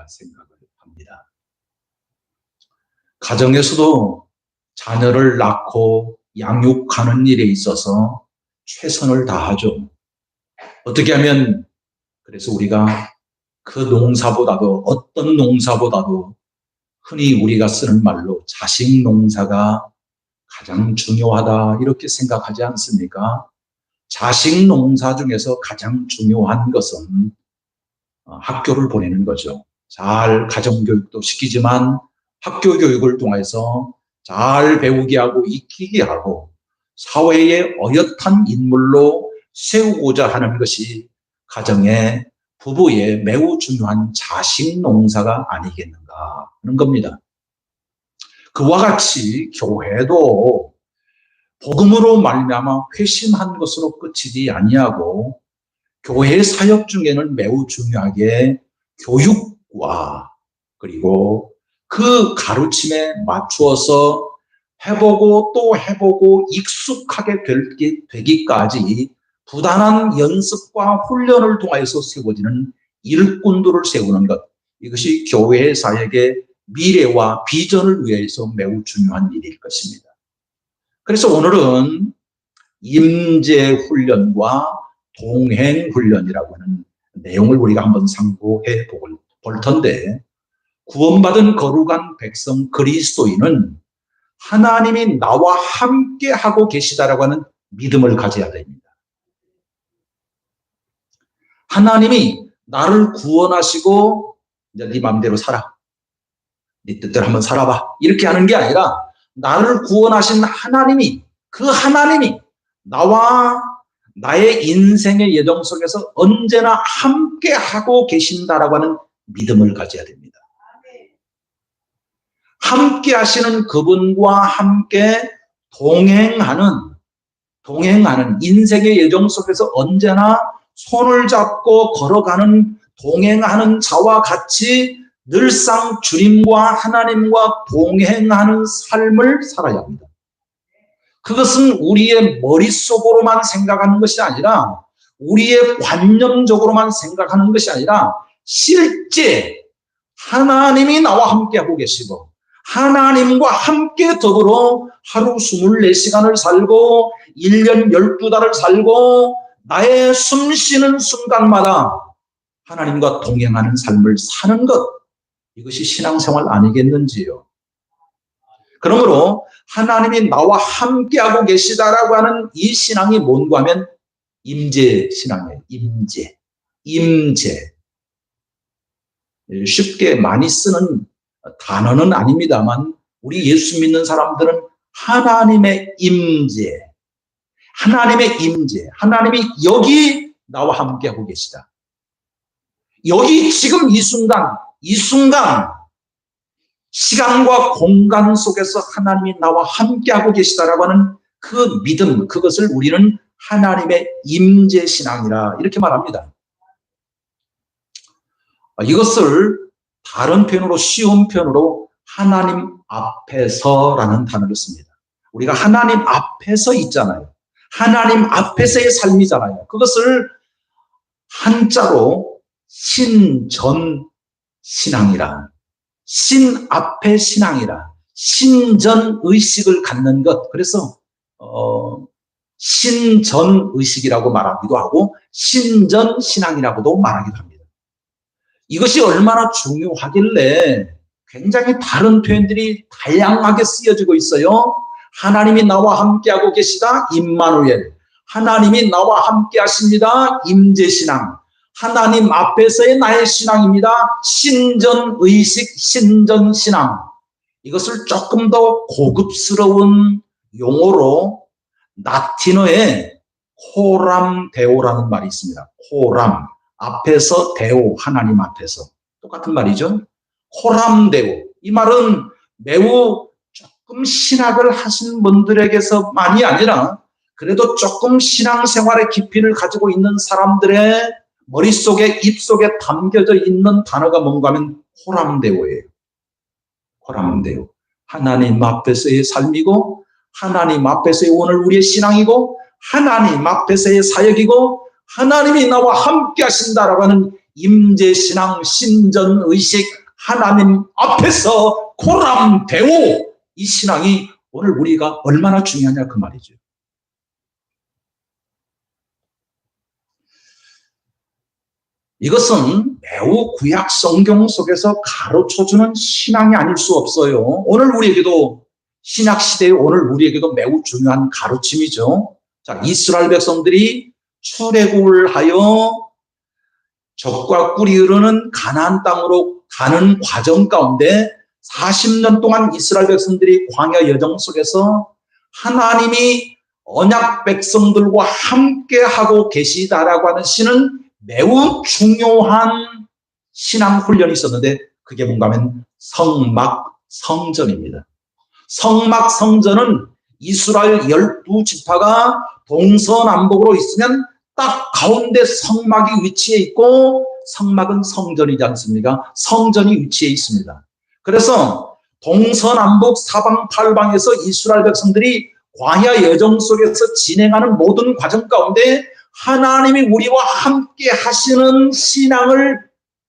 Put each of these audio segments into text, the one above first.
생각을 합니다. 가정에서도 자녀를 낳고 양육하는 일에 있어서 최선을 다하죠. 어떻게 하면 그래서 우리가 그 농사보다도 어떤 농사보다도 흔히 우리가 쓰는 말로 자식 농사가 가장 중요하다 이렇게 생각하지 않습니까? 자식 농사 중에서 가장 중요한 것은 학교를 보내는 거죠. 잘 가정교육도 시키지만 학교 교육을 통해서 잘 배우게 하고 익히게 하고 사회의 어엿한 인물로 세우고자 하는 것이 가정의 부부의 매우 중요한 자식 농사가 아니겠는가 하는 겁니다. 그와 같이 교회도 복음으로 말미암아 회심한 것으로 끝이지 아니하고 교회 사역 중에는 매우 중요하게 교육과 그리고 그 가르침에 맞추어서 해보고 또 해보고 익숙하게 되기까지 부단한 연습과 훈련을 통해서 세워지는 일꾼들을 세우는 것, 이것이 교회 사역의 미래와 비전을 위해서 매우 중요한 일일 것입니다. 그래서 오늘은 임재 훈련과 동행 훈련이라고 하는 내용을 우리가 한번 상고해 볼 텐데, 구원받은 거룩한 백성 그리스도인은 하나님이 나와 함께 하고 계시다라고 하는 믿음을 가져야 됩니다. 하나님이 나를 구원하시고 이제 네 마음대로 살아, 네 뜻대로 한번 살아봐 이렇게 하는 게 아니라 나를 구원하신 하나님이, 그 하나님이 나와 나의 인생의 여정 속에서 언제나 함께 하고 계신다라고 하는 믿음을 가져야 됩니다. 함께 하시는 그분과 함께 동행하는 인생의 여정 속에서 언제나 손을 잡고 걸어가는 동행하는 자와 같이 늘상 주님과 하나님과 동행하는 삶을 살아야 합니다. 그것은 우리의 머릿속으로만 생각하는 것이 아니라, 우리의 관념적으로만 생각하는 것이 아니라 실제 하나님이 나와 함께하고 계시고 하나님과 함께 더불어 하루 24시간을 살고 1년 12달을 살고 나의 숨 쉬는 순간마다 하나님과 동행하는 삶을 사는 것, 이것이 신앙생활 아니겠는지요. 그러므로 하나님이 나와 함께하고 계시다라고 하는 이 신앙이 뭔가 하면 임재 신앙이에요. 임재. 쉽게 많이 쓰는 단어는 아닙니다만 우리 예수 믿는 사람들은 하나님의 임재, 하나님이 여기 나와 함께하고 계시다. 여기 지금 이 순간 시간과 공간 속에서 하나님이 나와 함께하고 계시다라고 하는 그 믿음, 그것을 우리는 하나님의 임재신앙이라 이렇게 말합니다. 이것을 다른 표현으로, 쉬운 표현으로 하나님 앞에서라는 단어를 씁니다. 우리가 하나님 앞에서 있잖아요. 하나님 앞에서의 삶이잖아요. 그것을 한자로 신전신앙이라, 신 앞의 신앙이라, 신전의식을 갖는 것. 그래서 신전의식이라고 말하기도 하고 신전신앙이라고도 말하기도 합니다. 이것이 얼마나 중요하길래 굉장히 다른 표현들이 다양하게 쓰여지고 있어요. 하나님이 나와 함께하고 계시다, 임마누엘. 하나님이 나와 함께 하십니다, 임재신앙. 하나님 앞에서의 나의 신앙입니다, 신전의식, 신전신앙. 이것을 조금 더 고급스러운 용어로 라틴어에 코람 데오라는 말이 있습니다. 코람, 앞에서 데오, 하나님 앞에서. 똑같은 말이죠. 코람 데오. 이 말은 매우 조금 신학을 하신 분들에게서만이 아니라 그래도 조금 신앙생활의 깊이를 가지고 있는 사람들의 머릿속에, 입속에 담겨져 있는 단어가 뭔가 하면 코람데오예요. 코람데오. 하나님 앞에서의 삶이고, 하나님 앞에서의 오늘 우리의 신앙이고, 하나님 앞에서의 사역이고, 하나님이 나와 함께 하신다라고 하는 임재신앙, 신전의식, 하나님 앞에서 고람대오, 이 신앙이 오늘 우리가 얼마나 중요하냐 그 말이죠. 이것은 매우 구약 성경 속에서 가르쳐주는 신앙이 아닐 수 없어요. 오늘 우리에게도 신약 시대에 오늘 우리에게도 매우 중요한 가르침이죠. 자, 이스라엘 백성들이 출애굽을 하여 젖과 꿀이 흐르는 가나안 땅으로 가는 과정 가운데 40년 동안 이스라엘 백성들이 광야 여정 속에서 하나님이 언약 백성들과 함께 하고 계시다라고 하는 신은 매우 중요한 신앙 훈련이 있었는데 그게 뭔가 하면 성막 성전입니다. 성막 성전은 이스라엘 12지파가 동서남북으로 있으면 딱 가운데 성막이 위치해 있고 성막은 성전이지 않습니까? 성전이 위치해 있습니다. 그래서 동서남북 사방팔방에서 이스라엘 백성들이 광야 여정 속에서 진행하는 모든 과정 가운데 하나님이 우리와 함께 하시는 신앙을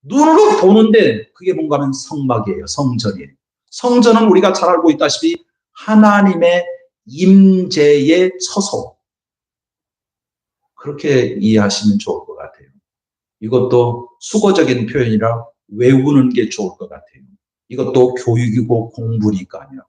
눈으로 보는데 그게 뭔가 하면 성막이에요. 성전이에요. 성전은 우리가 잘 알고 있다시피 하나님의 임재의 처소. 그렇게 이해하시면 좋을 것 같아요. 이것도 수거적인 표현이라 외우는 게 좋을 것 같아요. 이것도 교육이고 공부니까요.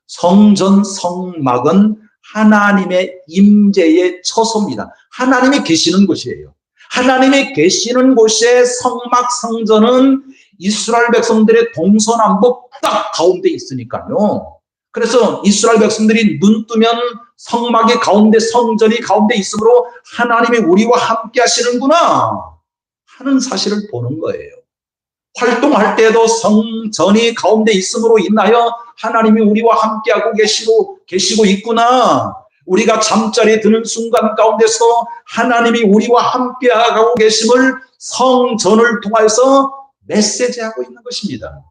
성전, 성막은 하나님의 임재의 처소입니다. 하나님이 계시는 곳이에요. 하나님이 계시는 곳에 성막, 성전은 이스라엘 백성들의 동서남북 딱 가운데 있으니까요. 그래서 이스라엘 백성들이 눈 뜨면 성막이 가운데, 성전이 가운데 있으므로 하나님이 우리와 함께 하시는구나 하는 사실을 보는 거예요. 활동할 때도 성전이 가운데 있음으로 인하여 하나님이 우리와 함께하고 계시고 있구나. 우리가 잠자리에 드는 순간 가운데서 하나님이 우리와 함께하고 계심을 성전을 통해서 메시지하고 있는 것입니다.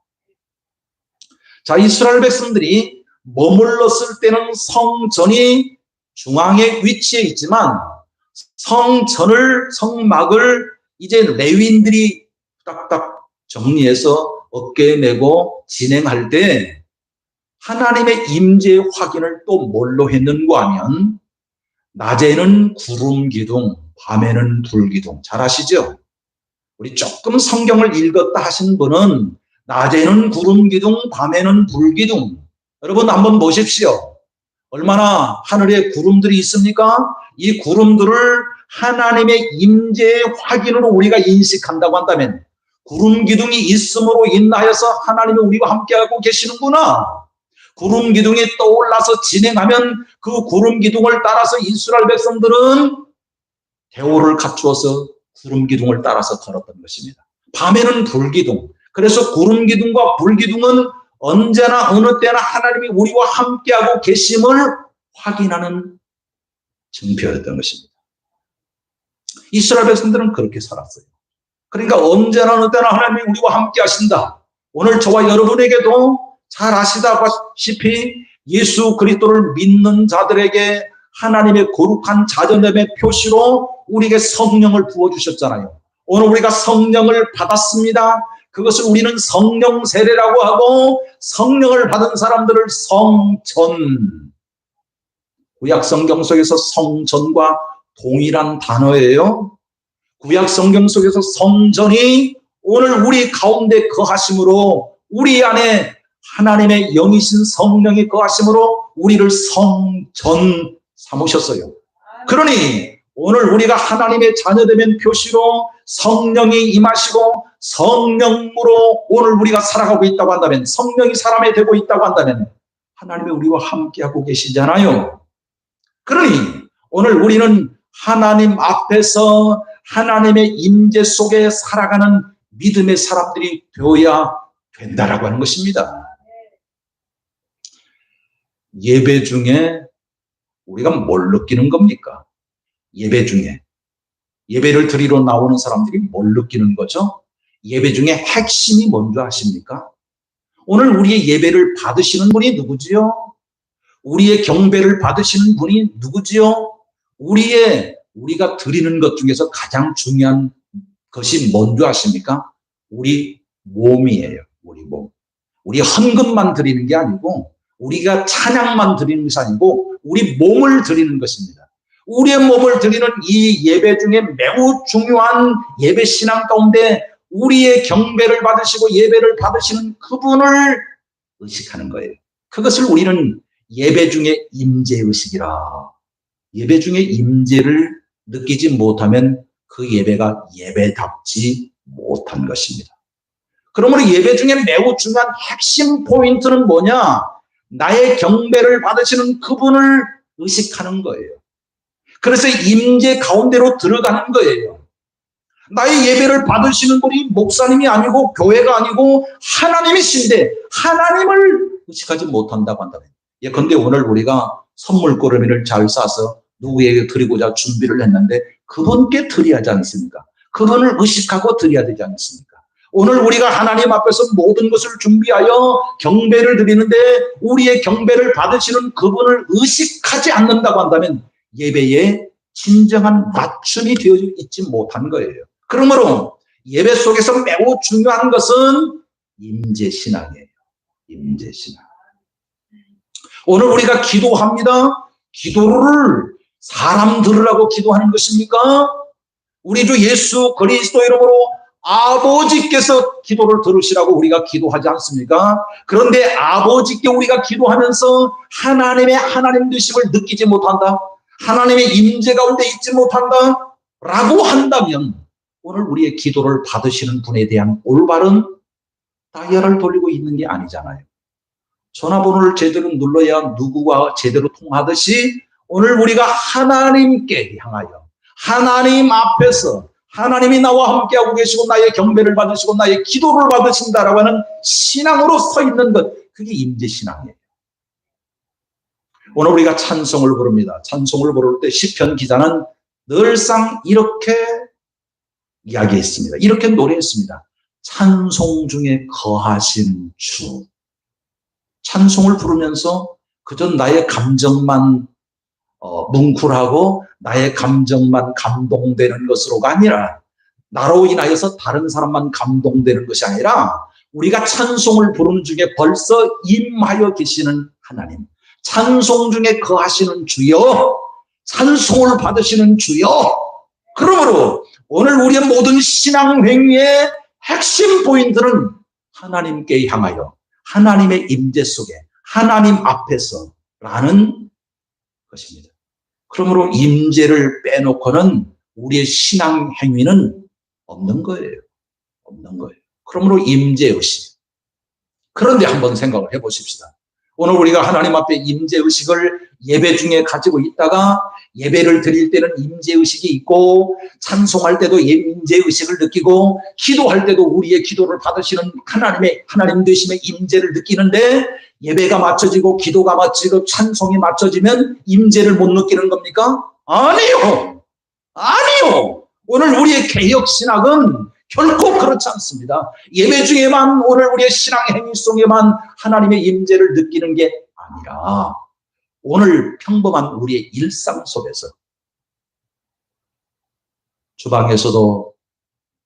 자, 이스라엘 백성들이 머물렀을 때는 성전이 중앙에 위치해 있지만 성막을 이제 레위인들이 딱딱 정리해서 어깨에 메고 진행할 때 하나님의 임재의 확인을 또 뭘로 했는가 하면 낮에는 구름 기둥, 밤에는 불 기둥. 잘 아시죠? 우리 조금 성경을 읽었다 하신 분은 낮에는 구름 기둥, 밤에는 불 기둥. 여러분 한번 보십시오. 얼마나 하늘에 구름들이 있습니까? 이 구름들을 하나님의 임재의 확인으로 우리가 인식한다고 한다면 구름 기둥이 있음으로 인하여서 하나님이 우리와 함께하고 계시는구나. 구름 기둥이 떠올라서 진행하면 그 구름 기둥을 따라서 이스라엘 백성들은 대오를 갖추어서 구름 기둥을 따라서 걸었던 것입니다. 밤에는 불 기둥. 그래서 구름 기둥과 불 기둥은 언제나 어느 때나 하나님이 우리와 함께하고 계심을 확인하는 증표였던 것입니다. 이스라엘 백성들은 그렇게 살았어요. 그러니까 언제나 어느 때나 하나님이 우리와 함께 하신다. 오늘 저와 여러분에게도 잘 아시다시피 예수 그리스도를 믿는 자들에게 하나님의 거룩한 자녀됨의 표시로 우리에게 성령을 부어주셨잖아요. 오늘 우리가 성령을 받았습니다. 그것을 우리는 성령 세례라고 하고 성령을 받은 사람들을 성전. 구약 성경 속에서 성전과 동일한 단어예요. 구약 성경 속에서 성전이 오늘 우리 가운데 거하심으로 우리 안에 하나님의 영이신 성령이 거하심으로 우리를 성전 삼으셨어요. 그러니 오늘 우리가 하나님의 자녀되면 표시로 성령이 임하시고 성령으로 오늘 우리가 살아가고 있다고 한다면 성령이 사람이 되고 있다고 한다면 하나님이 우리와 함께하고 계시잖아요. 그러니 오늘 우리는 하나님 앞에서 하나님의 임재 속에 살아가는 믿음의 사람들이 되어야 된다라고 하는 것입니다. 예배 중에 우리가 뭘 느끼는 겁니까? 예배 중에 예배를 드리러 나오는 사람들이 뭘 느끼는 거죠? 예배 중에 핵심이 뭔지 아십니까? 오늘 우리의 예배를 받으시는 분이 누구지요? 우리의 경배를 받으시는 분이 누구지요? 우리가 드리는 것 중에서 가장 중요한 그것이 뭔지 아십니까? 우리 몸이에요. 우리 몸. 우리 헌금만 드리는 게 아니고 우리가 찬양만 드리는 것이 아니고 우리 몸을 드리는 것입니다. 우리의 몸을 드리는 이 예배 중에 매우 중요한 예배 신앙 가운데 우리의 경배를 받으시고 예배를 받으시는 그분을 의식하는 거예요. 그것을 우리는 예배 중에 임재의식이라. 예배 중에 임재를 느끼지 못하면 그 예배가 예배답지 못한 것입니다. 그러므로 예배 중에 매우 중요한 핵심 포인트는 뭐냐? 나의 경배를 받으시는 그분을 의식하는 거예요. 그래서 임재 가운데로 들어가는 거예요. 나의 예배를 받으시는 분이 목사님이 아니고 교회가 아니고 하나님이신데 하나님을 의식하지 못한다고 한다면, 예컨대 오늘 우리가 선물꾸러미를 잘 싸서 누구에게 드리고자 준비를 했는데 그분께 드려야 하지 않습니까? 그분을 의식하고 드려야 되지 않습니까? 오늘 우리가 하나님 앞에서 모든 것을 준비하여 경배를 드리는데 우리의 경배를 받으시는 그분을 의식하지 않는다고 한다면 예배에 진정한 맞춤이 되어져 있지 못한 거예요. 그러므로 예배 속에서 매우 중요한 것은 임재신앙이에요. 임재신앙. 오늘 우리가 기도합니다. 기도를 사람 들으라고 기도하는 것입니까? 우리 주 예수 그리스도 이름으로 아버지께서 기도를 들으시라고 우리가 기도하지 않습니까? 그런데 아버지께 우리가 기도하면서 하나님의 하나님 되심을 느끼지 못한다, 하나님의 임재 가운데 있지 못한다 라고 한다면 오늘 우리의 기도를 받으시는 분에 대한 올바른 다이얼을 돌리고 있는 게 아니잖아요. 전화번호를 제대로 눌러야 누구와 제대로 통하듯이 오늘 우리가 하나님께 향하여 하나님 앞에서 하나님이 나와 함께하고 계시고 나의 경배를 받으시고 나의 기도를 받으신다라고 하는 신앙으로 서 있는 것, 그게 임재신앙이에요. 오늘 우리가 찬송을 부릅니다. 찬송을 부를 때 시편 기자는 늘상 이렇게 이야기했습니다. 이렇게 노래했습니다. 찬송 중에 거하신 주. 찬송을 부르면서 그저 나의 감정만 뭉클하고 나의 감정만 감동되는 것으로가 아니라, 나로 인하여서 다른 사람만 감동되는 것이 아니라 우리가 찬송을 부르는 중에 벌써 임하여 계시는 하나님, 찬송 중에 거하시는 주여, 찬송을 받으시는 주여. 그러므로 오늘 우리의 모든 신앙 행위의 핵심 포인트는 하나님께 향하여 하나님의 임재 속에 하나님 앞에서라는 것입니다. 그러므로 임재를 빼놓고는 우리의 신앙 행위는 없는 거예요. 없는 거예요. 그러므로 임재의식. 그런데 한번 생각을 해보십시다. 오늘 우리가 하나님 앞에 임재의식을 예배 중에 가지고 있다가 예배를 드릴 때는 임재의식이 있고 찬송할 때도 임재의식을 느끼고 기도할 때도 우리의 기도를 받으시는 하나님 되심의 임재를 느끼는데 예배가 맞춰지고 기도가 맞춰지고 찬송이 맞춰지면 임재를 못 느끼는 겁니까? 아니요. 아니요. 오늘 우리의 개혁신학은 결코 그렇지 않습니다. 예배 중에만 오늘 우리의 신앙 행위 속에만 하나님의 임재를 느끼는 게 아니라 오늘 평범한 우리의 일상 속에서 주방에서도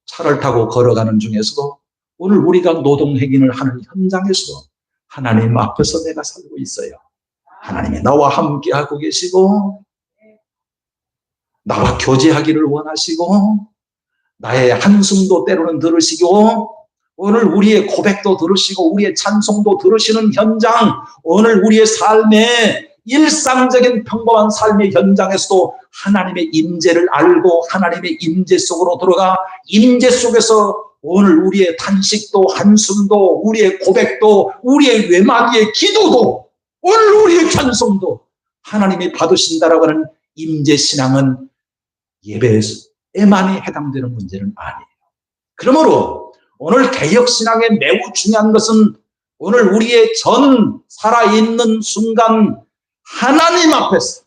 차를 타고 걸어가는 중에서도 오늘 우리가 노동행위를 하는 현장에서도 하나님 앞에서 내가 살고 있어요. 하나님이 나와 함께하고 계시고 나와 교제하기를 원하시고 나의 한숨도 때로는 들으시고 오늘 우리의 고백도 들으시고 우리의 찬송도 들으시는 현장, 오늘 우리의 삶의 일상적인 평범한 삶의 현장에서도 하나님의 임재를 알고 하나님의 임재 속으로 들어가 임재 속에서 오늘 우리의 탄식도 한숨도 우리의 고백도 우리의 외마디의 기도도 오늘 우리의 찬송도 하나님이 받으신다라고 하는 임재신앙은 예배에만이 해당되는 문제는 아니에요. 그러므로 오늘 개혁신앙에 매우 중요한 것은 오늘 우리의 전 살아있는 순간 하나님 앞에서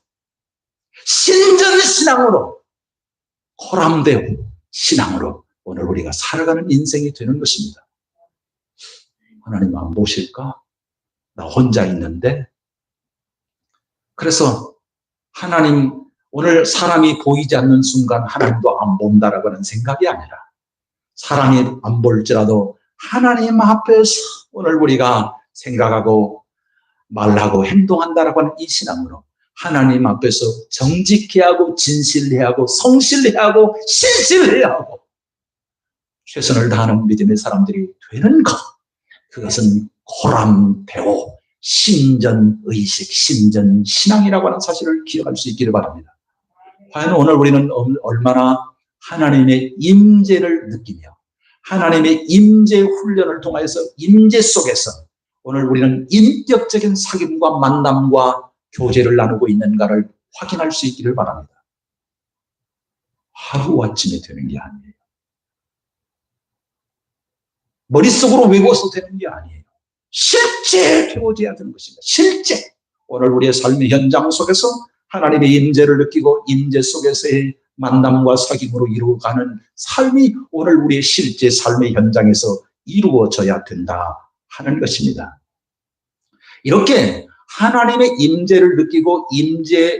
신전신앙으로 코람되고 신앙으로 오늘 우리가 살아가는 인생이 되는 것입니다. 하나님 안 보실까? 나 혼자 있는데. 그래서 하나님, 오늘 사람이 보이지 않는 순간 하나님도 안 본다라고 하는 생각이 아니라 사람이 안 볼지라도 하나님 앞에서 오늘 우리가 생각하고 말하고 행동한다라고 하는 이 신앙으로 하나님 앞에서 정직해야 하고 진실해야 하고 성실해야 하고 신실해야 하고 최선을 다하는 믿음의 사람들이 되는 것, 그것은 고람대오 신전의식, 신전신앙이라고 하는 사실을 기억할 수 있기를 바랍니다. 과연 오늘 우리는 얼마나 하나님의 임재를 느끼며 하나님의 임재 훈련을 통하여서 임재 속에서 오늘 우리는 인격적인 사귐과 만남과 교제를 나누고 있는가를 확인할 수 있기를 바랍니다. 하루아침에 되는 게 아니에요. 머릿속으로 외워서 되는 게 아니에요. 실제 되어져야 되는 것입니다. 실제 오늘 우리의 삶의 현장 속에서 하나님의 임재를 느끼고 임재 속에서의 만남과 사귐으로 이루어가는 삶이 오늘 우리의 실제 삶의 현장에서 이루어져야 된다 하는 것입니다. 이렇게 하나님의 임재를 느끼고 임재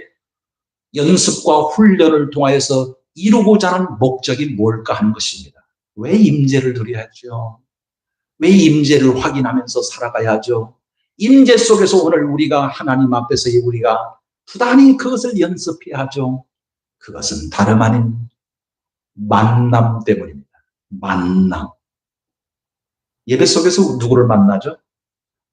연습과 훈련을 통하여서 이루고자 하는 목적이 뭘까 하는 것입니다. 왜 임재를 누려야죠? 왜 임재를 확인하면서 살아가야죠? 임재 속에서 오늘 우리가 하나님 앞에서의 우리가 부단히 그것을 연습해야 하죠. 그것은 다름 아닌 만남 때문입니다. 만남. 예배 속에서 누구를 만나죠?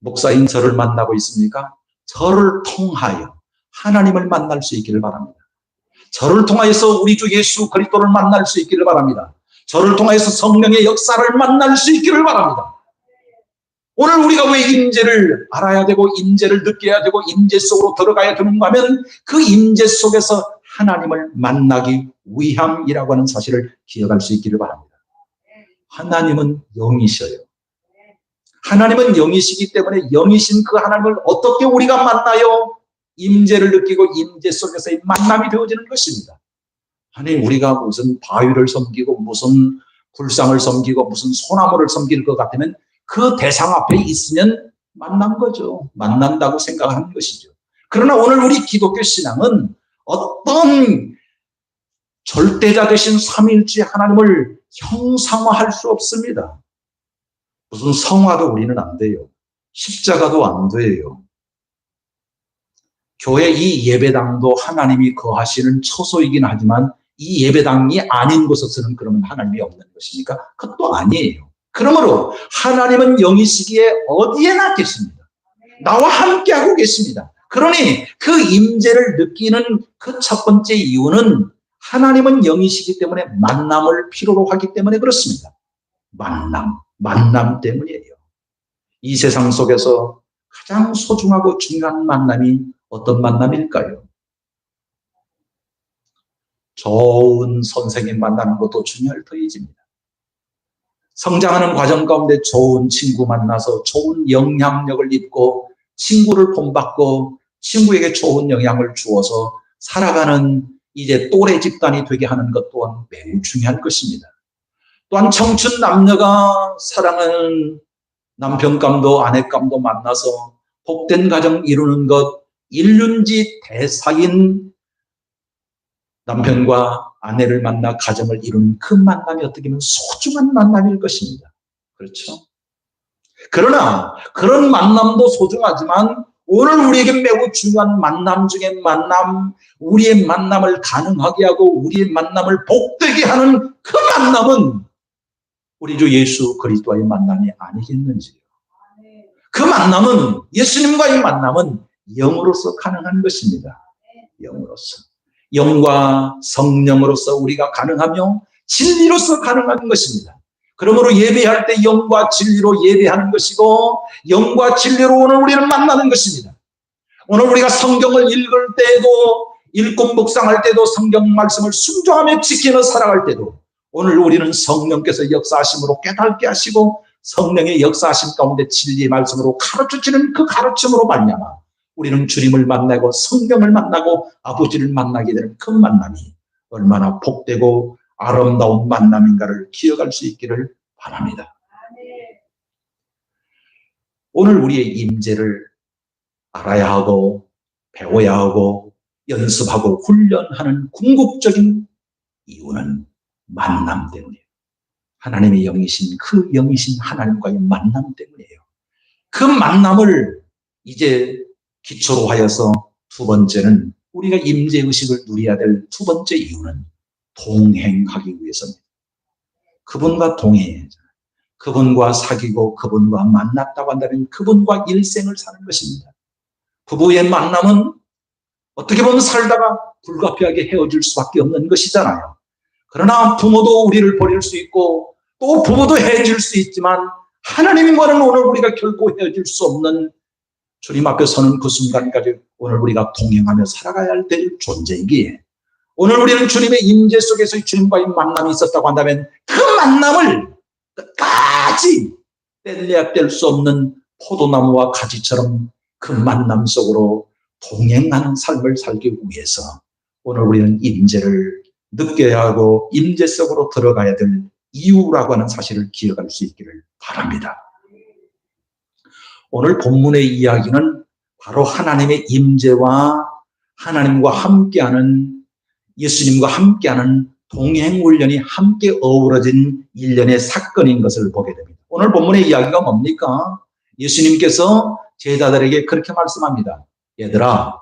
목사인 저를 만나고 있습니까? 저를 통하여 하나님을 만날 수 있기를 바랍니다. 저를 통하여서 우리 주 예수 그리스도를 만날 수 있기를 바랍니다. 저를 통하여서 성령의 역사를 만날 수 있기를 바랍니다. 오늘 우리가 왜 임재를 알아야 되고 임재를 느껴야 되고 임재 속으로 들어가야 되는가 하면 그 임재 속에서 하나님을 만나기 위함이라고 하는 사실을 기억할 수 있기를 바랍니다. 하나님은 영이셔요. 하나님은 영이시기 때문에 영이신 그 하나님을 어떻게 우리가 만나요? 임재를 느끼고 임재 속에서의 만남이 되어지는 것입니다. 아니 우리가 무슨 바위를 섬기고 무슨 불상을 섬기고 무슨 소나무를 섬길 것 같으면 그 대상 앞에 있으면 만난 거죠. 만난다고 생각하는 것이죠. 그러나 오늘 우리 기독교 신앙은 어떤 절대자 되신 삼위일체 하나님을 형상화할 수 없습니다. 무슨 성화도 우리는 안 돼요. 십자가도 안 돼요. 교회 이 예배당도 하나님이 거하시는 처소이긴 하지만 이 예배당이 아닌 곳에서는 그러면 하나님이 없는 것입니까? 그것도 아니에요. 그러므로 하나님은 영이시기에 어디에나 계십니다. 나와 함께하고 계십니다. 그러니 그 임재를 느끼는 그 첫 번째 이유는 하나님은 영이시기 때문에 만남을 필요로 하기 때문에 그렇습니다. 만남 때문이에요. 이 세상 속에서 가장 소중하고 중요한 만남이 어떤 만남일까요? 좋은 선생님 만나는 것도 중요할 터이집니다. 성장하는 과정 가운데 좋은 친구 만나서 좋은 영향력을 입고 친구를 본받고 친구에게 좋은 영향을 주어서 살아가는 이제 또래 집단이 되게 하는 것 또한 매우 중요한 것입니다. 또한 청춘 남녀가 사랑하는 남편감도 아내감도 만나서 복된 가정 이루는 것, 일륜지 대사인 남편과 아내를 만나 가정을 이루는 그 만남이 어떻게 보면 소중한 만남일 것입니다. 그렇죠? 그러나 그런 만남도 소중하지만 오늘 우리에게 매우 중요한 만남 중에 만남, 우리의 만남을 가능하게 하고 우리의 만남을 복되게 하는 그 만남은 우리 주 예수 그리스도와의 만남이 아니겠는지요. 그 만남은 예수님과의 만남은 영으로서 가능한 것입니다. 영으로서. 영과 성령으로서 우리가 가능하며 진리로서 가능한 것입니다. 그러므로 예배할 때 영과 진리로 예배하는 것이고 영과 진리로 오늘 우리는 만나는 것입니다. 오늘 우리가 성경을 읽을 때에도 읽고 묵상할 때도 성경 말씀을 순종하며 지키며 살아갈 때도 오늘 우리는 성령께서 역사하심으로 깨닫게 하시고 성령의 역사하심 가운데 진리의 말씀으로 가르쳐주는 그 가르침으로 말미암아 우리는 주님을 만나고 성령을 만나고 아버지를 만나게 되는 그 만남이 얼마나 복되고 아름다운 만남인가를 기억할 수 있기를 바랍니다. 오늘 우리의 임재를 알아야 하고 배워야 하고 연습하고 훈련하는 궁극적인 이유는 만남 때문이에요. 하나님의 영이신 그 영이신 하나님과의 만남 때문이에요. 그 만남을 이제 기초로 하여서 두 번째는 우리가 임재의식을 누려야 될 두 번째 이유는 동행하기 위해서입니다. 그분과 동행해야죠. 그분과 사귀고 그분과 만났다고 한다면 그분과 일생을 사는 것입니다. 부부의 만남은 어떻게 보면 살다가 불가피하게 헤어질 수밖에 없는 것이잖아요. 그러나 부모도 우리를 버릴 수 있고 또 부부도 헤어질 수 있지만 하나님과는 오늘 우리가 결코 헤어질 수 없는, 주님 앞에 서는 그 순간까지 오늘 우리가 동행하며 살아가야 할 존재이기에 오늘 우리는 주님의 임재 속에서 주님과의 만남이 있었다고 한다면 그 만남을 끝까지 뗄래야 뗄 수 없는 포도나무와 가지처럼 그 만남 속으로 동행하는 삶을 살기 위해서 오늘 우리는 임재를 느껴야 하고 임재 속으로 들어가야 될 이유라고 하는 사실을 기억할 수 있기를 바랍니다. 오늘 본문의 이야기는 바로 하나님의 임재와 하나님과 함께하는, 예수님과 함께하는 동행훈련이 함께 어우러진 일련의 사건인 것을 보게 됩니다. 오늘 본문의 이야기가 뭡니까? 예수님께서 제자들에게 그렇게 말씀합니다. 얘들아,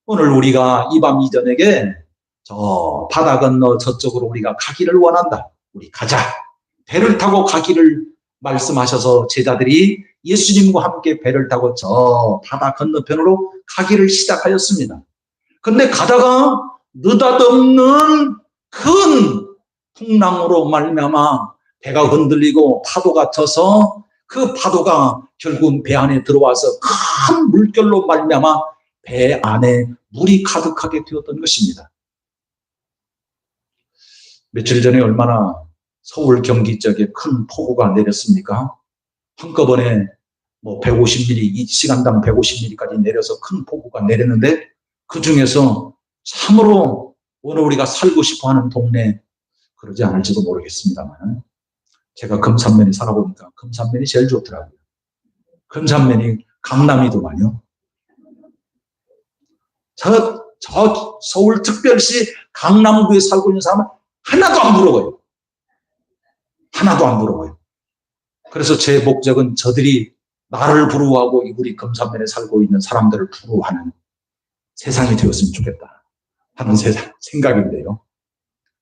오늘 우리가 이 밤 이전에게 저 바다 건너 저쪽으로 우리가 가기를 원한다. 우리 가자. 배를 타고 가기를 말씀하셔서 제자들이 예수님과 함께 배를 타고 저 바다 건너편으로 가기를 시작하였습니다. 그런데 가다가 느닷없는 큰 풍랑으로 말미암아 배가 흔들리고 파도가 쳐서 그 파도가 결국 배 안에 들어와서 큰 물결로 말미암아 배 안에 물이 가득하게 되었던 것입니다. 며칠 전에 얼마나 서울 경기 쪽에 큰 폭우가 내렸습니까? 한꺼번에 150mm, 시간당 150mm까지 내려서 큰 폭우가 내렸는데 그 중에서 참으로 오늘 우리가 살고 싶어하는 동네, 그러지 않을지도 모르겠습니다만 제가 금산면에 살아보니까 금산면이 제일 좋더라고요. 금산면이 강남이더만요. 저 서울특별시 강남구에 살고 있는 사람은 하나도 안 부러워요. 하나도 안 부러워요. 그래서 제 목적은 저들이 나를 부러워하고 우리 금산면에 살고 있는 사람들을 부러워하는 세상이 되었으면 좋겠다 하는 생각인데요.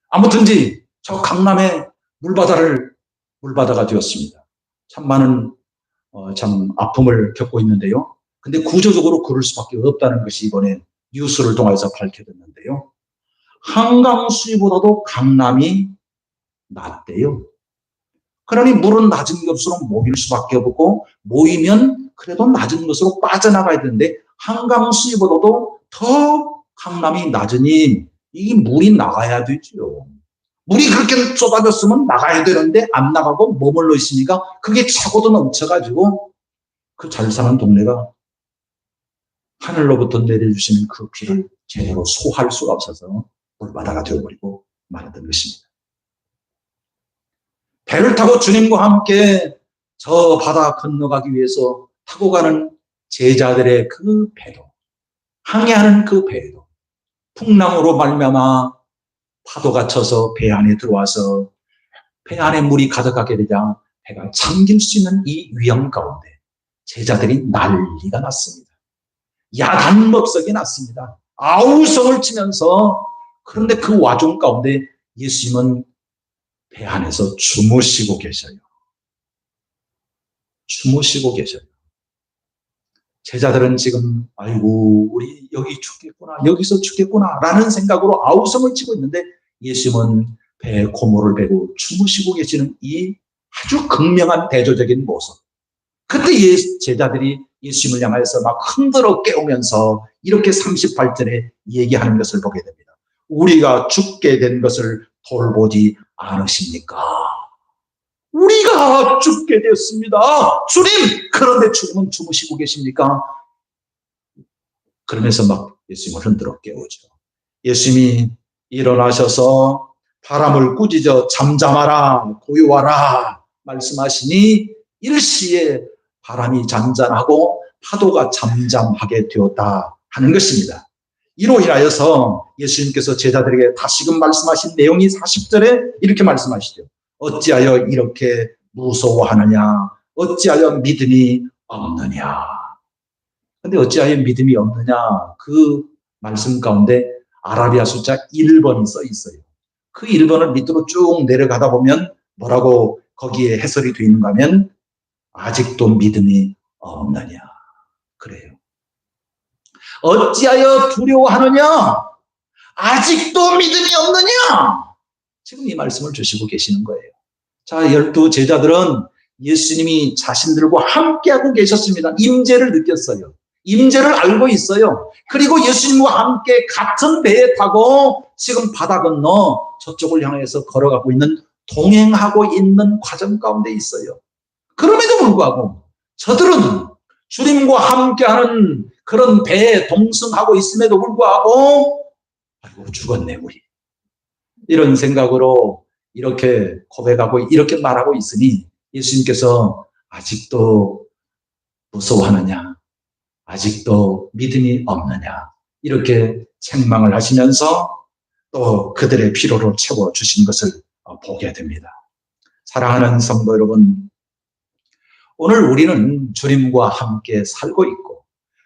아무튼지 저 강남의 물바다가 되었습니다. 참 많은 참 아픔을 겪고 있는데요. 근데 구조적으로 그럴 수밖에 없다는 것이 이번에 뉴스를 통해서 밝혀졌는데요. 한강 수위보다도 강남이 낮대요. 그러니 물은 낮은 곳으로 모일 수밖에 없고 모이면 그래도 낮은 곳으로 빠져나가야 되는데 한강 수위보다도 더 강남이 낮으니 이 물이 나가야 되죠. 물이 그렇게 쏟아졌으면 나가야 되는데 안 나가고 머물러 있으니까 그게 차고도 넘쳐가지고 그 잘 사는 동네가 하늘로부터 내려주시는 그 비를 제대로 소화할 수가 없어서 물바다가 되어버리고 말았던 것입니다. 배를 타고 주님과 함께 저 바다 건너가기 위해서 타고 가는 제자들의 그 배도, 항해하는 그 배도 풍랑으로 말미암아 파도가 쳐서 배 안에 들어와서 배 안에 물이 가득하게 되자 배가 잠길 수 있는 이 위험 가운데 제자들이 난리가 났습니다. 야단법석이 났습니다. 아우성을 치면서, 그런데 그 와중 가운데 예수님은 배 안에서 주무시고 계셔요. 주무시고 계셔요. 제자들은 지금 아이고 우리 여기 죽겠구나, 여기서 죽겠구나 라는 생각으로 아우성을 치고 있는데 예수님은 배에 고모를 베고 주무시고 계시는 이 아주 극명한 대조적인 모습. 그때 제자들이 예수님을 향해서 막 흔들어 깨우면서 이렇게 38절에 얘기하는 것을 보게 됩니다. 우리가 죽게 된 것을 돌보지 않으십니까? 우리가 죽게 됐습니다. 주님! 그런데 주님은 주무시고 계십니까? 그러면서 막 예수님을 흔들어 깨우죠. 예수님이 일어나셔서 바람을 꾸짖어 잠잠하라, 고요하라 말씀하시니 일시에 바람이 잔잔하고 파도가 잠잠하게 되었다 하는 것입니다. 이로 인하여서 예수님께서 제자들에게 다시금 말씀하신 내용이 40절에 이렇게 말씀하시죠. 어찌하여 이렇게 무서워하느냐? 어찌하여 믿음이 없느냐? 근데 어찌하여 믿음이 없느냐? 그 말씀 가운데 아라비아 숫자 1번이 써 있어요. 그 1번을 밑으로 쭉 내려가다 보면 뭐라고 거기에 해설이 되어 있는가 하면 아직도 믿음이 없느냐? 그래요. 어찌하여 두려워하느냐? 아직도 믿음이 없느냐? 지금 이 말씀을 주시고 계시는 거예요. 자, 12 제자들은 예수님이 자신들과 함께하고 계셨습니다. 임재를 느꼈어요. 임재를 알고 있어요. 그리고 예수님과 함께 같은 배에 타고 지금 바다 건너 저쪽을 향해서 걸어가고 있는, 동행하고 있는 과정 가운데 있어요. 그럼에도 불구하고 저들은 주님과 함께하는 그런 배에 동승하고 있음에도 불구하고 아이고 죽었네 우리, 이런 생각으로 이렇게 고백하고 이렇게 말하고 있으니 예수님께서 아직도 무서워하느냐, 아직도 믿음이 없느냐, 이렇게 책망을 하시면서 또 그들의 피로를 채워주신 것을 보게 됩니다. 사랑하는 성도 여러분, 오늘 우리는 주님과 함께 살고 있고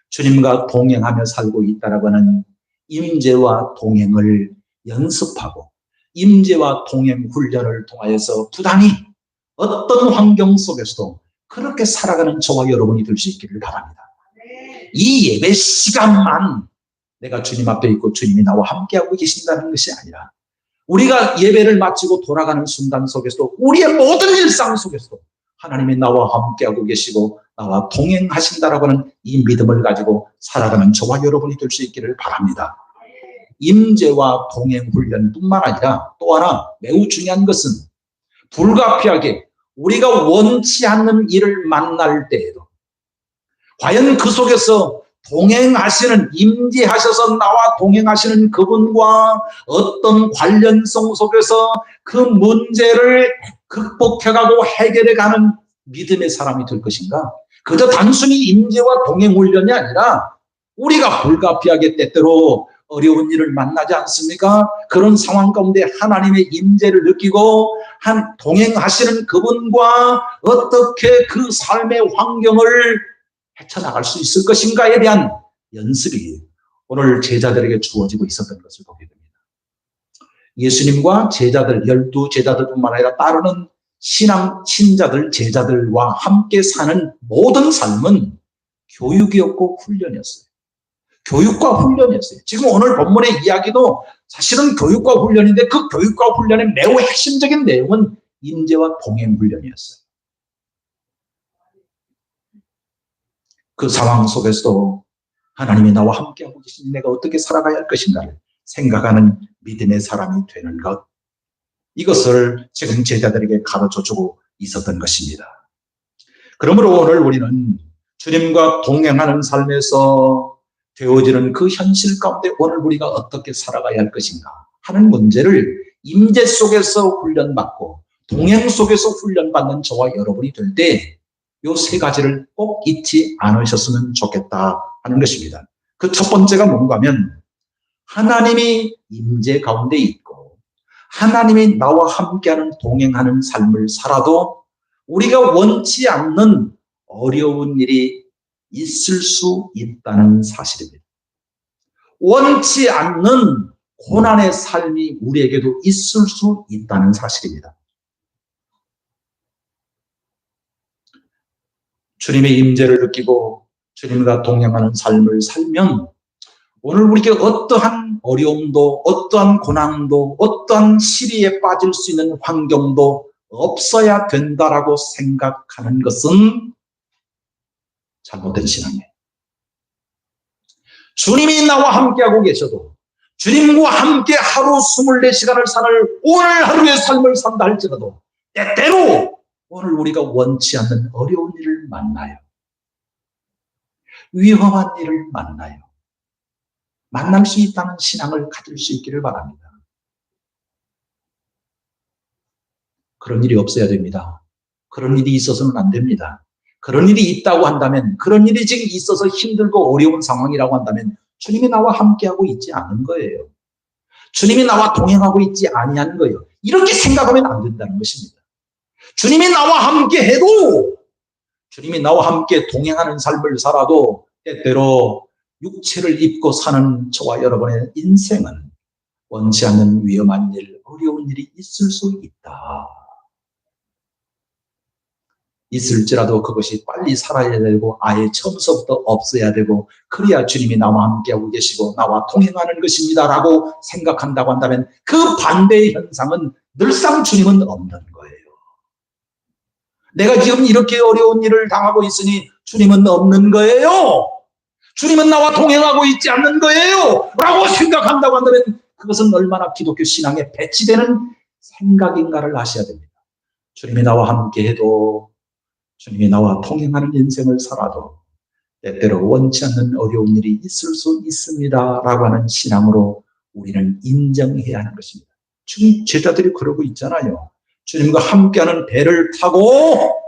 주님과 동행하며 살고 있다라고 하는 임재와 동행을 연습하고 임재와 동행 훈련을 통하여서 부단히 어떤 환경 속에서도 그렇게 살아가는 저와 여러분이 될 수 있기를 바랍니다. 이 예배 시간만 내가 주님 앞에 있고 주님이 나와 함께하고 계신다는 것이 아니라 우리가 예배를 마치고 돌아가는 순간 속에서도 우리의 모든 일상 속에서도 하나님이 나와 함께하고 계시고 나와 동행하신다라고 하는 이 믿음을 가지고 살아가는 저와 여러분이 될 수 있기를 바랍니다. 임재와 동행 훈련뿐만 아니라 또 하나 매우 중요한 것은 불가피하게 우리가 원치 않는 일을 만날 때에도 과연 그 속에서 동행하시는, 임재하셔서 나와 동행하시는 그분과 어떤 관련성 속에서 그 문제를 극복해가고 해결해가는 믿음의 사람이 될 것인가? 그저 단순히 임재와 동행 훈련이 아니라 우리가 불가피하게 때때로 어려운 일을 만나지 않습니까? 그런 상황 가운데 하나님의 임재를 느끼고 동행하시는 그분과 어떻게 그 삶의 환경을 헤쳐나갈 수 있을 것인가에 대한 연습이 오늘 제자들에게 주어지고 있었던 것을 보게 됩니다. 예수님과 제자들, 12 제자들뿐만 아니라 따르는 신자들, 제자들과 함께 사는 모든 삶은 교육이었고 훈련이었어요. 교육과 훈련이었어요. 지금 오늘 본문의 이야기도 사실은 교육과 훈련인데 그 교육과 훈련의 매우 핵심적인 내용은 임재와 동행 훈련이었어요. 그 상황 속에서도 하나님이 나와 함께하고 계시니 내가 어떻게 살아가야 할 것인가를 생각하는 믿음의 사람이 되는 것, 이것을 지금 제자들에게 가르쳐주고 있었던 것입니다. 그러므로 오늘 우리는 주님과 동행하는 삶에서 되어지는 그 현실 가운데 오늘 우리가 어떻게 살아가야 할 것인가 하는 문제를 임재 속에서 훈련받고 동행 속에서 훈련받는 저와 여러분이 될 때 이 세 가지를 꼭 잊지 않으셨으면 좋겠다 하는 것입니다. 그 첫 번째가 뭔가 하면 하나님이 임재 가운데 있고 하나님이 나와 함께하는 동행하는 삶을 살아도 우리가 원치 않는 어려운 일이 있을 수 있다는 사실입니다. 원치 않는 고난의 삶이 우리에게도 있을 수 있다는 사실입니다. 주님의 임재를 느끼고 주님과 동행하는 삶을 살면 오늘 우리에게 어떠한 어려움도 어떠한 고난도 어떠한 시리에 빠질 수 있는 환경도 없어야 된다라고 생각하는 것은 잘못된 신앙이에요. 주님이 나와 함께하고 계셔도 주님과 함께 하루 24시간을 사는 오늘 하루의 삶을 산다 할지라도 때때로 오늘 우리가 원치 않는 어려운 일을 만나요. 위험한 일을 만나요. 만날 수 있다는 신앙을 가질 수 있기를 바랍니다. 그런 일이 없어야 됩니다. 그런 일이 있어서는 안 됩니다. 그런 일이 있다고 한다면, 그런 일이 지금 있어서 힘들고 어려운 상황이라고 한다면 주님이 나와 함께하고 있지 않은 거예요. 주님이 나와 동행하고 있지 아니하는 거예요. 이렇게 생각하면 안 된다는 것입니다. 주님이 나와 함께 해도, 주님이 나와 함께 동행하는 삶을 살아도 때때로 육체를 입고 사는 저와 여러분의 인생은 원치 않는 위험한 일, 어려운 일이 있을 수 있다. 있을지라도 그것이 빨리 살아야 되고 아예 처음서부터 없어야 되고, 그래야 주님이 나와 함께하고 계시고 나와 동행하는 것입니다 라고 생각한다고 한다면, 그 반대의 현상은 늘상 주님은 없는 거예요. 내가 지금 이렇게 어려운 일을 당하고 있으니 주님은 없는 거예요. 주님은 나와 동행하고 있지 않는 거예요 라고 생각한다고 한다면, 그것은 얼마나 기독교 신앙에 배치되는 생각인가를 아셔야 됩니다. 주님이 나와 함께해도, 주님이 나와 동행하는 인생을 살아도 때때로 원치 않는 어려운 일이 있을 수 있습니다 라고 하는 신앙으로 우리는 인정해야 하는 것입니다. 지금 제자들이 그러고 있잖아요. 주님과 함께하는 배를 타고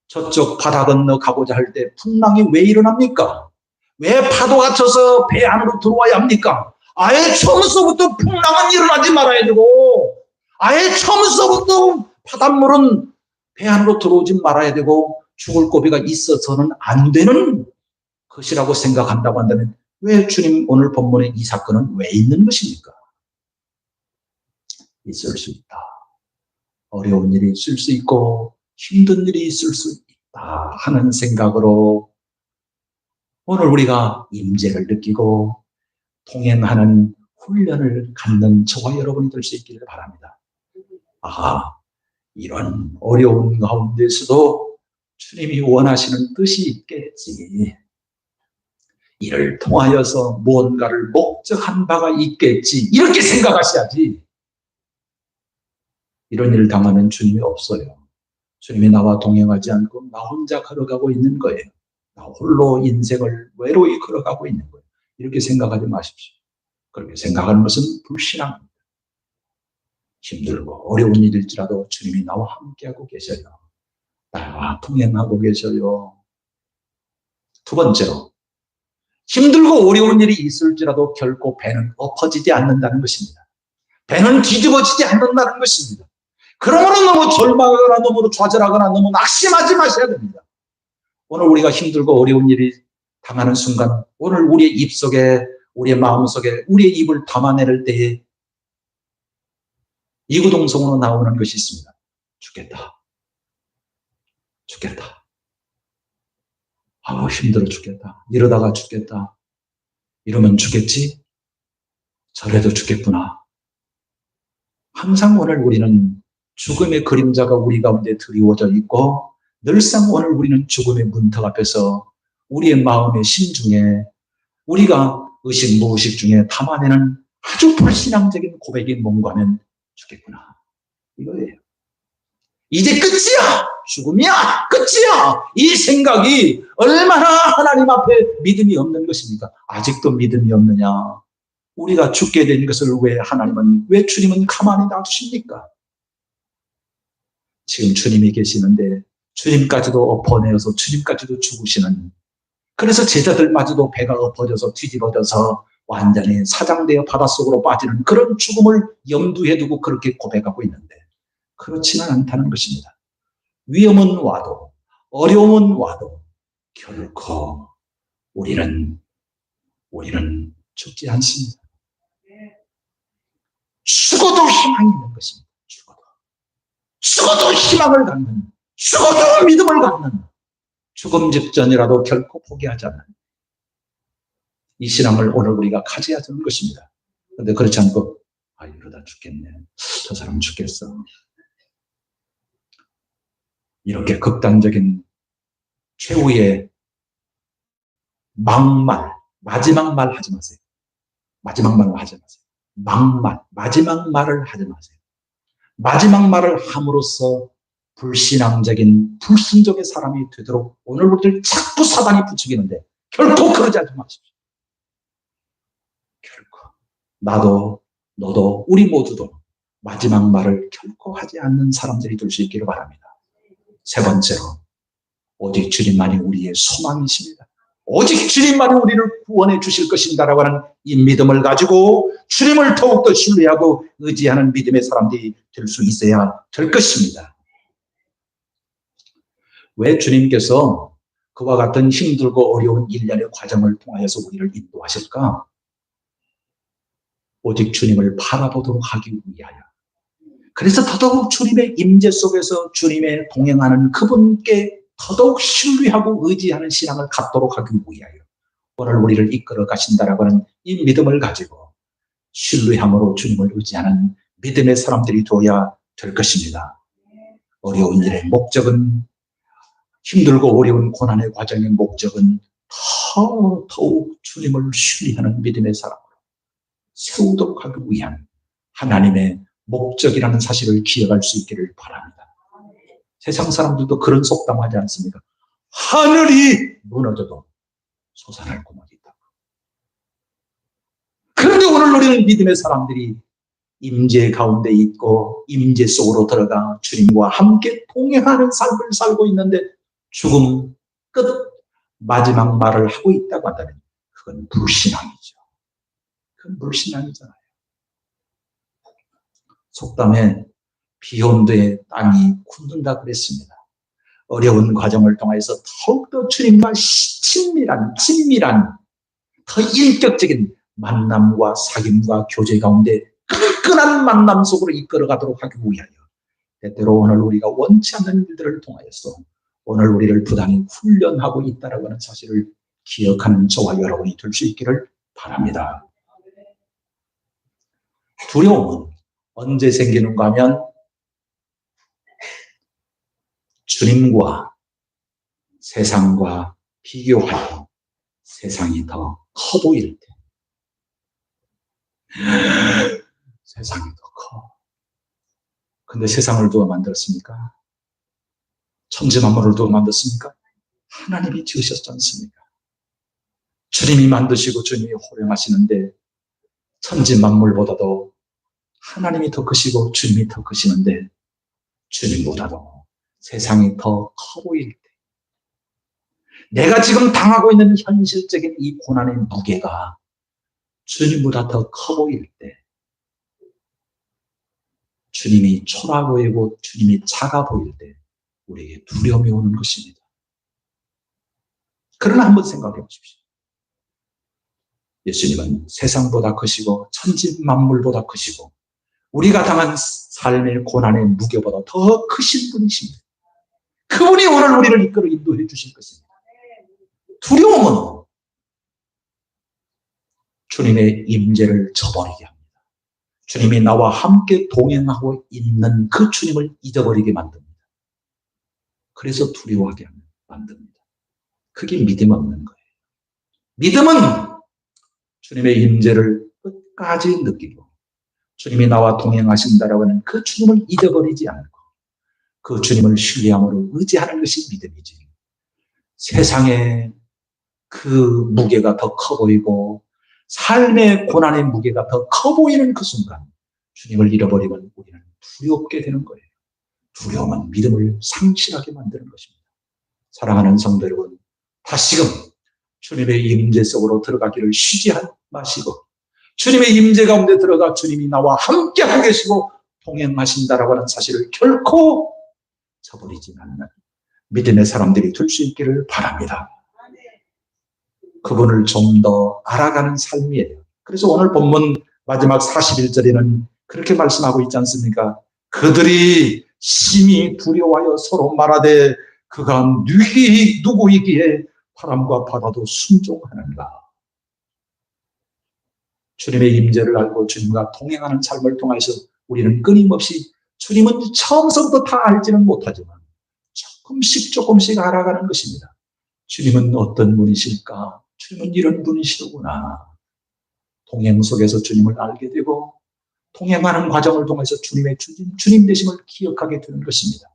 저쪽 바다 건너 가고자 할 때 풍랑이 왜 일어납니까? 왜 파도가 쳐서 배 안으로 들어와야 합니까? 아예 처음서부터 풍랑은 일어나지 말아야 되고, 아예 처음서부터 바닷물은 배 안으로 들어오지 말아야 되고, 죽을 고비가 있어서는 안 되는 것이라고 생각한다고 한다면, 왜 주님 오늘 본문에 이 사건은 왜 있는 것입니까? 있을 수 있다. 어려운 일이 있을 수 있고 힘든 일이 있을 수 있다 하는 생각으로 오늘 우리가 임재를 느끼고 동행하는 훈련을 갖는 저와 여러분이 될 수 있기를 바랍니다. 이런 어려운 가운데서도 주님이 원하시는 뜻이 있겠지. 이를 통하여서 무언가를 목적한 바가 있겠지. 이렇게 생각하셔야지. 이런 일을 당하면 주님이 없어요. 주님이 나와 동행하지 않고 나 혼자 걸어가고 있는 거예요. 나 홀로 인생을 외로이 걸어가고 있는 거예요. 이렇게 생각하지 마십시오. 그렇게 생각하는 것은 불신앙입니다. 힘들고 어려운 일일지라도 주님이 나와 함께하고 계셔요. 나와 동행하고 계셔요. 두 번째로, 힘들고 어려운 일이 있을지라도 결코 배는 엎어지지 않는다는 것입니다. 배는 뒤집어지지 않는다는 것입니다. 그러므로 너무 절망하거나 너무 좌절하거나 너무 낙심하지 마셔야 됩니다. 오늘 우리가 힘들고 어려운 일이 당하는 순간, 오늘 우리의 입 속에, 우리의 마음 속에, 우리의 입을 담아낼 때에 이구동성으로 나오는 것이 있습니다. 죽겠다. 죽겠다. 힘들어 죽겠다. 이러다가 죽겠다. 이러면 죽겠지? 저래도 죽겠구나. 항상 오늘 우리는 죽음의 그림자가 우리 가운데 드리워져 있고, 늘상 오늘 우리는 죽음의 문턱 앞에서 우리의 마음의 심중에 우리가 의식무의식 중에 담아내는 아주 불신앙적인 고백이 뭔가 하면 죽겠구나. 이거예요. 이제 끝이야. 죽음이야. 끝이야. 이 생각이 얼마나 하나님 앞에 믿음이 없는 것입니까? 아직도 믿음이 없느냐? 우리가 죽게 된 것을 왜 주님은 가만히 놔두십니까? 지금 주님이 계시는데 주님까지도 엎어내어서 주님까지도 죽으시는, 그래서 제자들마저도 배가 엎어져서 뒤집어져서 완전히 사장되어 바닷속으로 빠지는 그런 죽음을 염두에 두고 그렇게 고백하고 있는데, 그렇지는 않다는 것입니다. 위험은 와도 어려움은 와도 결코 우리는 죽지 않습니다. 죽어도 희망이 있는 것입니다. 죽어도 희망을 갖는, 죽어도 믿음을 갖는, 죽음 직전이라도 결코 포기하지 않는 이 신앙을 오늘 우리가 가져야 되는 것입니다. 그런데 그렇지 않고 이러다 죽겠네, 저 사람 죽겠어, 이렇게 극단적인 최후의 막말, 마지막 말 하지 마세요. 마지막 말을 하지 마세요. 막말, 마지막 말을 하지 마세요. 마지막 말을 함으로써 불신앙적인 불순종의 사람이 되도록 오늘 우리를 자꾸 사단이 부추기는데, 결코 그러지 마십시오. 결코 나도 너도 우리 모두도 마지막 말을 결코 하지 않는 사람들이 될 수 있기를 바랍니다. 세 번째로, 오직 주님만이 우리의 소망이십니다. 오직 주님만이 우리를 구원해 주실 것입니다라고 하는 이 믿음을 가지고 주님을 더욱더 신뢰하고 의지하는 믿음의 사람들이 될 수 있어야 될 것입니다. 왜 주님께서 그와 같은 힘들고 어려운 일련의 과정을 통하여서 우리를 인도하실까? 오직 주님을 바라보도록 하기 위하여. 그래서 더더욱 주님의 임재 속에서 주님의 동행하는 그분께 더더욱 신뢰하고 의지하는 신앙을 갖도록 하기 위하여 오늘 우리를 이끌어 가신다라고 하는 이 믿음을 가지고 신뢰함으로 주님을 의지하는 믿음의 사람들이 되어야 될 것입니다. 어려운 일의 목적은, 힘들고 어려운 고난의 과정의 목적은 더욱 주님을 신뢰하는 믿음의 사람으로 세우도록 하기 위한 하나님의 목적이라는 사실을 기억할 수 있기를 바랍니다. 세상 사람들도 그런 속담하지 않습니까? 하늘이 무너져도 솟아날 구멍이 있다. 그런데 오늘 우리는 믿음의 사람들이 임재 가운데 있고 임재 속으로 들어가 주님과 함께 동행하는 삶을 살고 있는데 죽음 끝 마지막 말을 하고 있다고 한다면 그건 불신앙이죠. 그건 불신앙이잖아요. 속담에 비온 뒤에 땅이 굳는다 그랬습니다. 어려운 과정을 통해서 더욱더 주님과 친밀한 더 인격적인 만남과 사귐과 교제 가운데 끈끈한 만남 속으로 이끌어가도록 하기 위하여 때때로 오늘 우리가 원치 않는 일들을 통하여서 오늘 우리를 부단히 훈련하고 있다는 하는 사실을 기억하는 저와 여러분이 될 수 있기를 바랍니다. 두려움은 언제 생기는가 하면 주님과 세상과 비교하여 세상이 더 커 보일 때, 세상이 더 커. 근데 세상을 누가 만들었습니까? 천지만물을 누가 만들었습니까? 하나님이 지으셨지 않습니까? 주님이 만드시고 주님이 호령하시는데 천지만물보다도 하나님이 더 크시고 주님이 더 크시는데 주님보다도 세상이 더 커 보일 때, 내가 지금 당하고 있는 현실적인 이 고난의 무게가 주님보다 더 커 보일 때, 주님이 초라해 보이고 주님이 작아 보일 때 우리에게 두려움이 오는 것입니다. 그러나 한번 생각해 보십시오. 예수님은 세상보다 크시고 천지만물보다 크시고 우리가 당한 삶의 고난의 무게보다 더 크신 분이십니다. 그분이 오늘 우리를 이끌어 인도해 주실 것입니다. 두려움은 주님의 임재를 저버리게 합니다. 주님이 나와 함께 동행하고 있는 그 주님을 잊어버리게 만듭니다. 그래서 두려워하게 만듭니다. 그게 믿음 없는 거예요. 믿음은 주님의 임재를 끝까지 느끼고 주님이 나와 동행하신다라고 하는 그 주님을 잊어버리지 않고 그 주님을 신뢰함으로 의지하는 것이 믿음이지. 세상의 그 무게가 더 커 보이고 삶의 고난의 무게가 더 커 보이는 그 순간 주님을 잃어버리면 우리는 두렵게 되는 거예요. 두려움은 믿음을 상실하게 만드는 것입니다. 사랑하는 성도 여러분, 다시금 주님의 임재 속으로 들어가기를 쉬지 마시고 주님의 임재 가운데 들어가 주님이 나와 함께하고 계시고 동행하신다라고 하는 사실을 결코 저버리지 않는 믿음의 사람들이 될 수 있기를 바랍니다. 그분을 좀 더 알아가는 삶이에요. 그래서 오늘 본문 마지막 41절에는 그렇게 말씀하고 있지 않습니까? 그들이 심히 두려워하여 서로 말하되 그가 누구이기에 바람과 바다도 순종하는가. 주님의 임재를 알고 주님과 동행하는 삶을 통해서 우리는 끊임없이 주님은 처음서부터 다 알지는 못하지만 조금씩 알아가는 것입니다. 주님은 어떤 분이실까? 주님은 이런 분이시로구나. 동행 속에서 주님을 알게 되고 동행하는 과정을 통해서 주님의 주님 되심을 기억하게 되는 것입니다.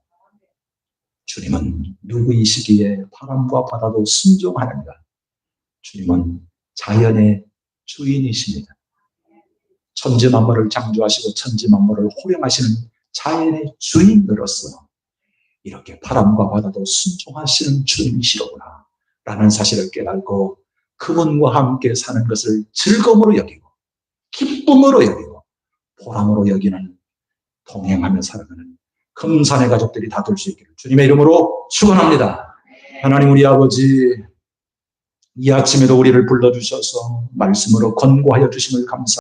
주님은 누구이시기에 바람과 바다도 순종하는가? 주님은 자연의 주인이십니다. 천지만물을 창조하시고 천지만물을 호령하시는 자연의 주인으로서 이렇게 바람과 바다도 순종하시는 주님이시로구나 라는 사실을 깨닫고 그분과 함께 사는 것을 즐거움으로 여기고 기쁨으로 여기고 보람으로 여기는 동행하며 살아가는 금산의 가족들이 다 될 수 있기를 주님의 이름으로 축원합니다. 하나님 우리 아버지, 이 아침에도 우리를 불러주셔서 말씀으로 권고하여 주심을 감사합니다.